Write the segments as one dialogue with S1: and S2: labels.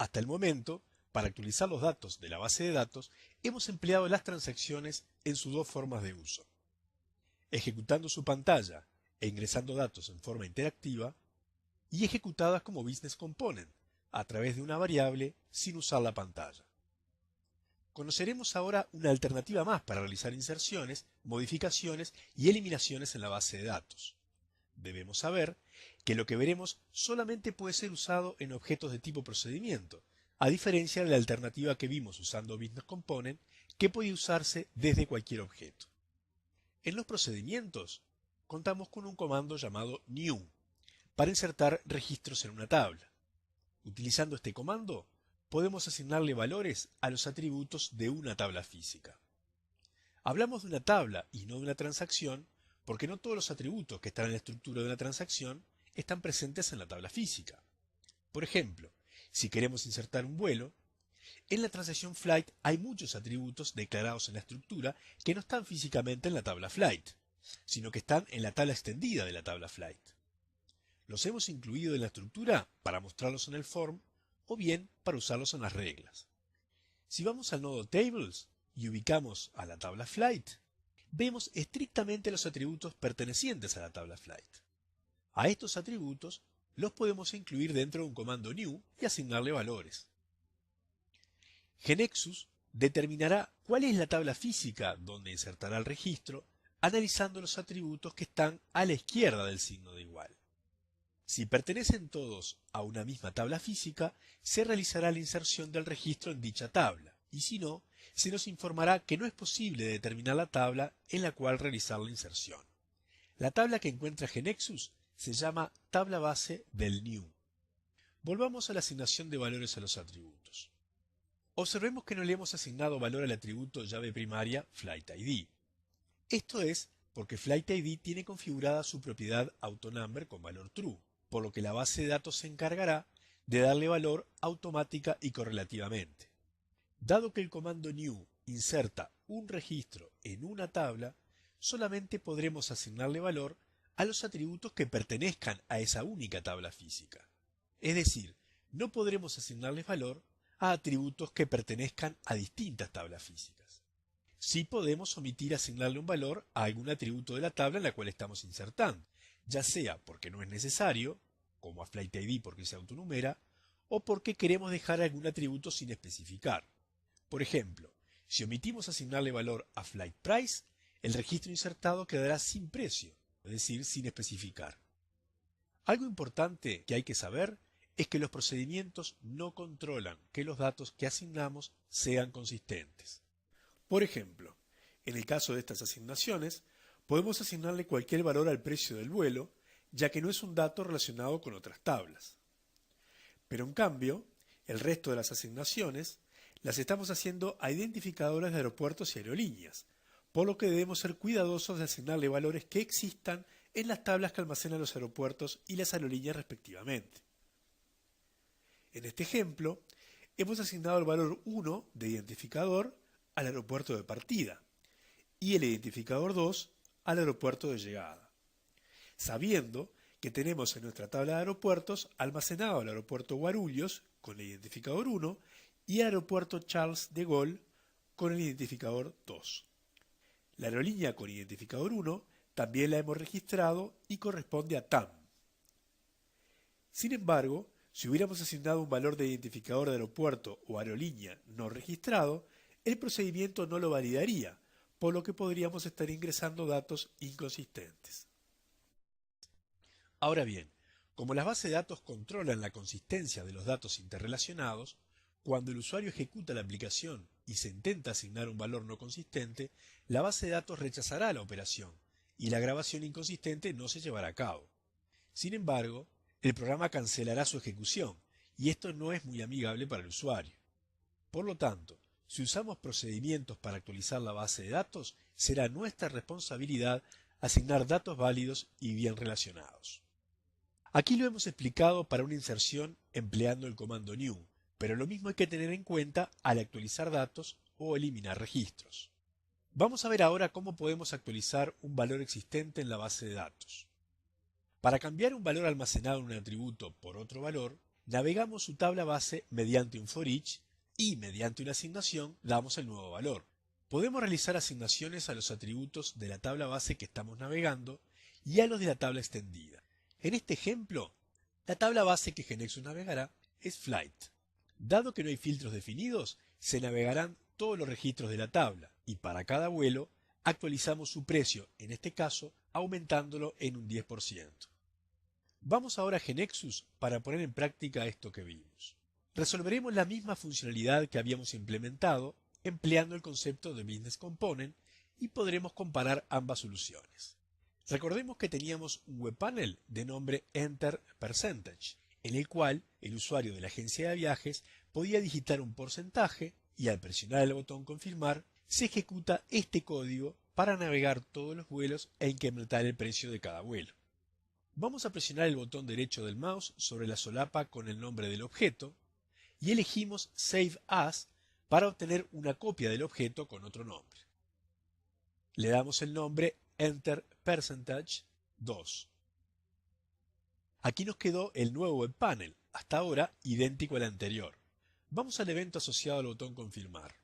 S1: Hasta el momento, para actualizar los datos de la base de datos, hemos empleado las transacciones en sus dos formas de uso: ejecutando su pantalla e ingresando datos en forma interactiva, y ejecutadas como Business Component, a través de una variable sin usar la pantalla. Conoceremos ahora una alternativa más para realizar inserciones, modificaciones y eliminaciones en la base de datos. Debemos saber que lo que veremos solamente puede ser usado en objetos de tipo procedimiento, a diferencia de la alternativa que vimos usando Business Component, que puede usarse desde cualquier objeto. En los procedimientos, contamos con un comando llamado new para insertar registros en una tabla. Utilizando este comando, podemos asignarle valores a los atributos de una tabla física. Hablamos de una tabla y no de una transacción porque no todos los atributos que están en la estructura de una transacción están presentes en la tabla física. Por ejemplo, si queremos insertar un vuelo, en la transacción flight hay muchos atributos declarados en la estructura que no están físicamente en la tabla flight, sino que están en la tabla extendida de la tabla flight. Los hemos incluido en la estructura para mostrarlos en el form o bien para usarlos en las reglas. Si vamos al nodo Tables y ubicamos a la tabla Flight, vemos estrictamente los atributos pertenecientes a la tabla Flight. A estos atributos los podemos incluir dentro de un comando new y asignarle valores. GNexus determinará cuál es la tabla física donde insertará el registro, analizando los atributos que están a la izquierda del signo de igual. Si pertenecen todos a una misma tabla física, se realizará la inserción del registro en dicha tabla, y si no, se nos informará que no es posible determinar la tabla en la cual realizar la inserción. La tabla que encuentra GNexus se llama tabla base del new. Volvamos a la asignación de valores a los atributos. Observemos que no le hemos asignado valor al atributo llave primaria FlightID. Esto es porque FlightID tiene configurada su propiedad AutoNumber con valor true, por lo que la base de datos se encargará de darle valor automática y correlativamente. Dado que el comando new inserta un registro en una tabla, solamente podremos asignarle valor a los atributos que pertenezcan a esa única tabla física. Es decir, no podremos asignarles valor a atributos que pertenezcan a distintas tablas físicas. Sí podemos omitir asignarle un valor a algún atributo de la tabla en la cual estamos insertando, ya sea porque no es necesario, como a FlightID porque se autonumera, o porque queremos dejar algún atributo sin especificar. Por ejemplo, si omitimos asignarle valor a FlightPrice, el registro insertado quedará sin precio, es decir, sin especificar. Algo importante que hay que saber es que los procedimientos no controlan que los datos que asignamos sean consistentes. Por ejemplo, en el caso de estas asignaciones, podemos asignarle cualquier valor al precio del vuelo, ya que no es un dato relacionado con otras tablas. Pero en cambio, el resto de las asignaciones las estamos haciendo a identificadores de aeropuertos y aerolíneas, por lo que debemos ser cuidadosos de asignarle valores que existan en las tablas que almacenan los aeropuertos y las aerolíneas respectivamente. En este ejemplo, hemos asignado el valor 1 de identificador al aeropuerto de partida y el identificador 2 al aeropuerto de llegada, sabiendo que tenemos en nuestra tabla de aeropuertos almacenado el aeropuerto Guarulhos con el identificador 1 y el aeropuerto Charles de Gaulle con el identificador 2. La aerolínea con identificador 1 también la hemos registrado y corresponde a TAM. Sin embargo, si hubiéramos asignado un valor de identificador de aeropuerto o aerolínea no registrado, el procedimiento no lo validaría, por lo que podríamos estar ingresando datos inconsistentes. Ahora bien, como las bases de datos controlan la consistencia de los datos interrelacionados, cuando el usuario ejecuta la aplicación y se intenta asignar un valor no consistente, la base de datos rechazará la operación y la grabación inconsistente no se llevará a cabo. Sin embargo, el programa cancelará su ejecución y esto no es muy amigable para el usuario. Por lo tanto, si usamos procedimientos para actualizar la base de datos, será nuestra responsabilidad asignar datos válidos y bien relacionados. Aquí lo hemos explicado para una inserción empleando el comando new, pero lo mismo hay que tener en cuenta al actualizar datos o eliminar registros. Vamos a ver ahora cómo podemos actualizar un valor existente en la base de datos. Para cambiar un valor almacenado en un atributo por otro valor, Navegamos su tabla base mediante un for each y mediante una asignación damos el nuevo valor. Podemos realizar asignaciones a los atributos de la tabla base que estamos navegando y a los de la tabla extendida. En este ejemplo, la tabla base que GeneXus navegará es Flight. Dado que no hay filtros definidos, se navegarán todos los registros de la tabla y para cada vuelo actualizamos su precio, en este caso aumentándolo en un 10%. Vamos ahora a GeneXus para poner en práctica esto que vimos. Resolveremos la misma funcionalidad que habíamos implementado empleando el concepto de Business Component y podremos comparar ambas soluciones. Recordemos que teníamos un webpanel de nombre Enter Percentage, en el cual el usuario de la agencia de viajes podía digitar un porcentaje y al presionar el botón Confirmar se ejecuta este código para navegar todos los vuelos e incrementar el precio de cada vuelo. Vamos a presionar el botón derecho del mouse sobre la solapa con el nombre del objeto y elegimos Save As para obtener una copia del objeto con otro nombre. Le damos el nombre Enter Percentage 2. Aquí nos quedó el nuevo webpanel, hasta ahora idéntico al anterior. Vamos al evento asociado al botón Confirmar.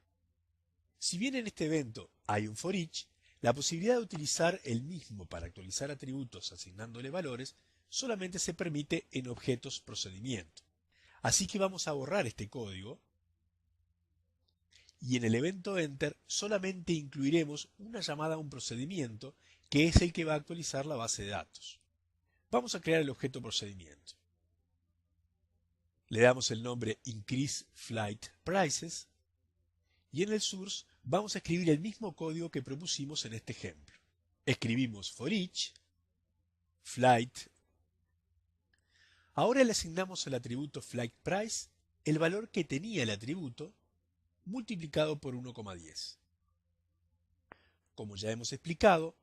S1: Si bien en este evento hay un for each, la posibilidad de utilizar el mismo para actualizar atributos asignándole valores solamente se permite en objetos procedimiento. Así que vamos a borrar este código y en el evento Enter solamente incluiremos una llamada a un procedimiento que es el que va a actualizar la base de datos. Vamos a crear el objeto procedimiento. Le damos el nombre Increase Flight Prices y en el source vamos a escribir el mismo código que propusimos en este ejemplo. Escribimos for each flight. Ahora le asignamos al atributo Flight Price el valor que tenía el atributo multiplicado por 1,10. Como ya hemos explicado,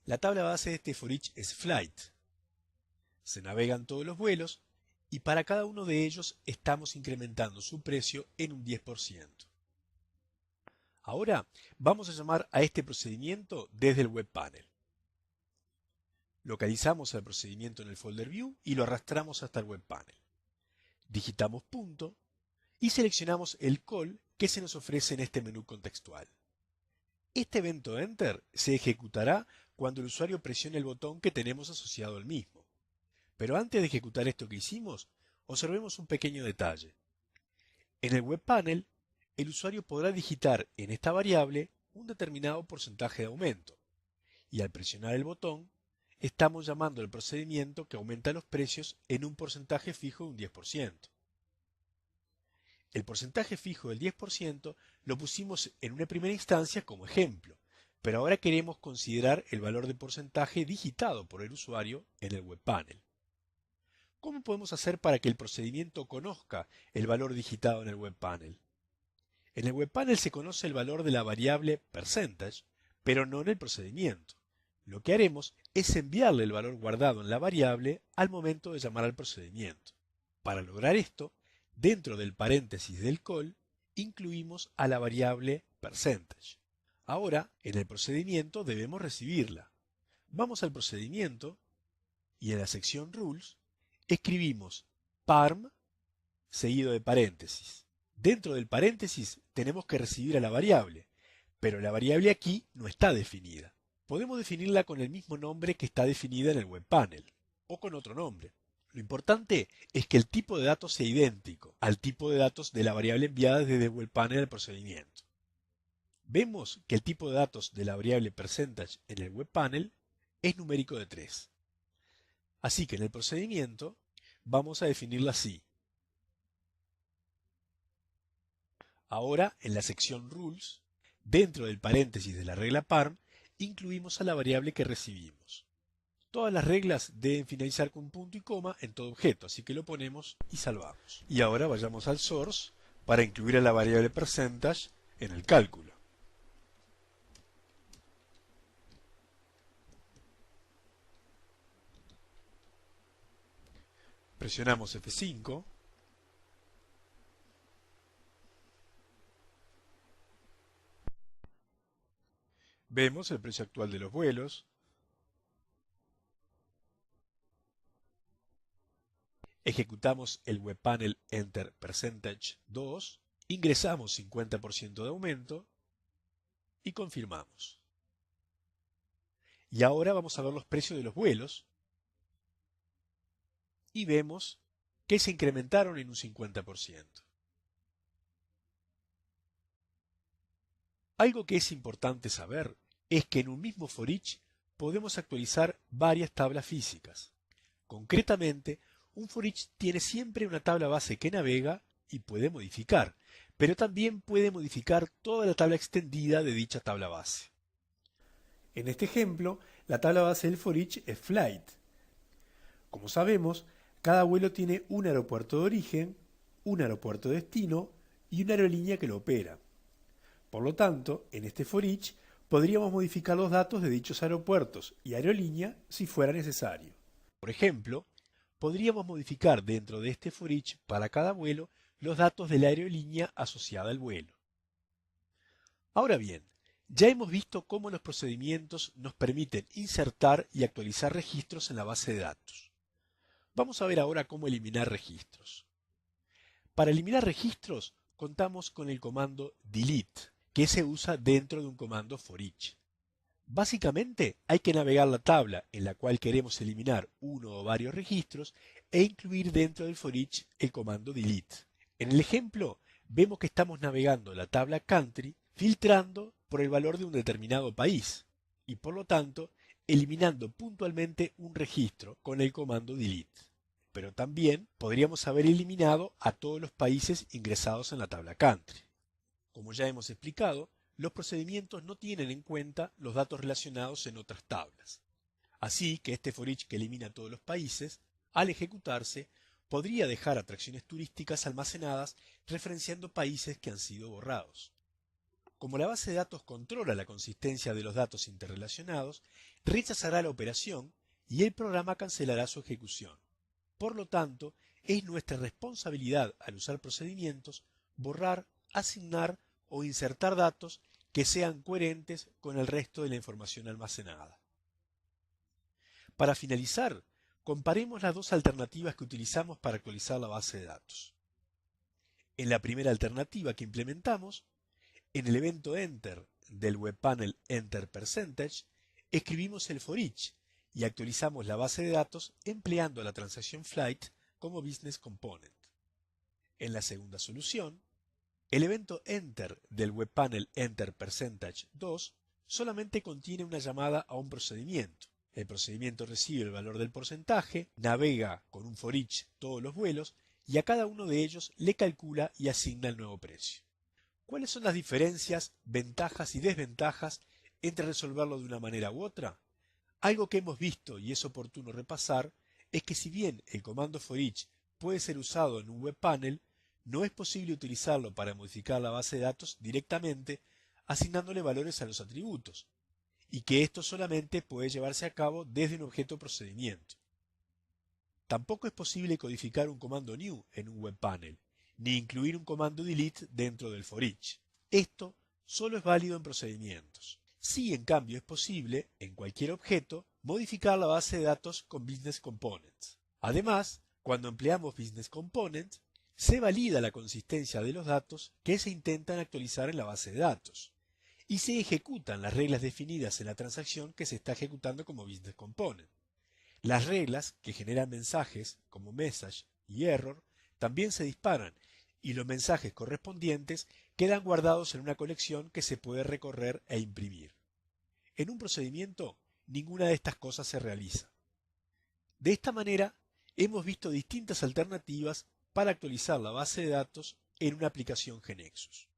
S1: la tabla base de este for each es Flight. Se navegan todos los vuelos y para cada uno de ellos estamos incrementando su precio en un 10%. Ahora vamos a llamar a este procedimiento desde el webpanel. Localizamos el procedimiento en el folder View y lo arrastramos hasta el webpanel. Digitamos punto y seleccionamos el call que se nos ofrece en este menú contextual. Este evento Enter se ejecutará cuando el usuario presione el botón que tenemos asociado al mismo. Pero antes de ejecutar esto que hicimos, observemos un pequeño detalle. En el webpanel, el usuario podrá digitar en esta variable un determinado porcentaje de aumento, y al presionar el botón, estamos llamando al procedimiento que aumenta los precios en un porcentaje fijo de un 10%. El porcentaje fijo del 10% lo pusimos en una primera instancia como ejemplo, pero ahora queremos considerar el valor de porcentaje digitado por el usuario en el webpanel. ¿Cómo podemos hacer para que el procedimiento conozca el valor digitado en el webpanel? En el webpanel se conoce el valor de la variable percentage, pero no en el procedimiento. Lo que haremos es enviarle el valor guardado en la variable al momento de llamar al procedimiento. Para lograr esto, dentro del paréntesis del call, incluimos a la variable percentage. Ahora, en el procedimiento debemos recibirla. Vamos al procedimiento y en la sección Rules escribimos parm seguido de paréntesis. Dentro del paréntesis tenemos que recibir a la variable, pero la variable aquí no está definida. Podemos definirla con el mismo nombre que está definida en el webpanel, o con otro nombre. Lo importante es que el tipo de datos sea idéntico al tipo de datos de la variable enviada desde el webpanel al procedimiento. Vemos que el tipo de datos de la variable percentage en el webpanel es numérico de 3. Así que en el procedimiento vamos a definirla así. Ahora, en la sección Rules, dentro del paréntesis de la regla parm, incluimos a la variable que recibimos. Todas las reglas deben finalizar con punto y coma en todo objeto, así que lo ponemos y salvamos. Y ahora vayamos al source para incluir a la variable percentage en el cálculo. Presionamos F5. Vemos el precio actual de los vuelos, Ejecutamos el webpanel enter percentage 2, ingresamos 50% de aumento y confirmamos. Y ahora vamos a ver los precios de los vuelos y vemos que se incrementaron en un 50%. Algo que es importante saber es que en un mismo for each podemos actualizar varias tablas físicas. Concretamente, un for each tiene siempre una tabla base que navega y puede modificar, pero también puede modificar toda la tabla extendida de dicha tabla base.
S2: En este ejemplo, la tabla base del for each es flight. Como sabemos, cada vuelo tiene un aeropuerto de origen, un aeropuerto de destino y una aerolínea que lo opera. Por lo tanto, en este for each podríamos modificar los datos de dichos aeropuertos y aerolínea si fuera necesario.
S1: Por ejemplo, podríamos modificar dentro de este for each para cada vuelo los datos de la aerolínea asociada al vuelo. Ahora bien, ya hemos visto cómo los procedimientos nos permiten insertar y actualizar registros en la base de datos. Vamos a ver ahora cómo eliminar registros. Para eliminar registros, contamos con el comando delete, que se usa dentro de un comando for each. Básicamente, hay que navegar la tabla en la cual queremos eliminar uno o varios registros e incluir dentro del for each el comando delete. En el ejemplo, vemos que estamos navegando la tabla country filtrando por el valor de un determinado país y por lo tanto eliminando puntualmente un registro con el comando delete. Pero también podríamos haber eliminado a todos los países ingresados en la tabla country. Como ya hemos explicado, los procedimientos no tienen en cuenta los datos relacionados en otras tablas. Así que este for each que elimina todos los países, al ejecutarse, podría dejar atracciones turísticas almacenadas referenciando países que han sido borrados. Como la base de datos controla la consistencia de los datos interrelacionados, rechazará la operación y el programa cancelará su ejecución. Por lo tanto, es nuestra responsabilidad al usar procedimientos borrar, asignar o insertar datos que sean coherentes con el resto de la información almacenada. Para finalizar, comparemos las dos alternativas que utilizamos para actualizar la base de datos. En la primera alternativa que implementamos, en el evento enter del webpanel enter percentage, escribimos el for each y actualizamos la base de datos empleando la transacción flight como business component. En la segunda solución, el evento enter del webpanel enter percentage 2 solamente contiene una llamada a un procedimiento. El procedimiento recibe el valor del porcentaje, navega con un for each todos los vuelos y a cada uno de ellos le calcula y asigna el nuevo precio. ¿Cuáles son las diferencias, ventajas y desventajas entre resolverlo de una manera u otra? Algo que hemos visto y es oportuno repasar es que si bien el comando for each puede ser usado en un webpanel, no es posible utilizarlo para modificar la base de datos directamente asignándole valores a los atributos, y que esto solamente puede llevarse a cabo desde un objeto procedimiento. Tampoco es posible codificar un comando new en un webpanel, ni incluir un comando delete dentro del for each. Esto solo es válido en procedimientos. Sí, en cambio, es posible, en cualquier objeto, modificar la base de datos con Business Components. Además, cuando empleamos Business Components, se valida la consistencia de los datos que se intentan actualizar en la base de datos y se ejecutan las reglas definidas en la transacción que se está ejecutando como Business Component. Las reglas que generan mensajes como message y error también se disparan y los mensajes correspondientes quedan guardados en una colección que se puede recorrer e imprimir. En un procedimiento, ninguna de estas cosas se realiza. De esta manera, hemos visto distintas alternativas para actualizar la base de datos en una aplicación GeneXus.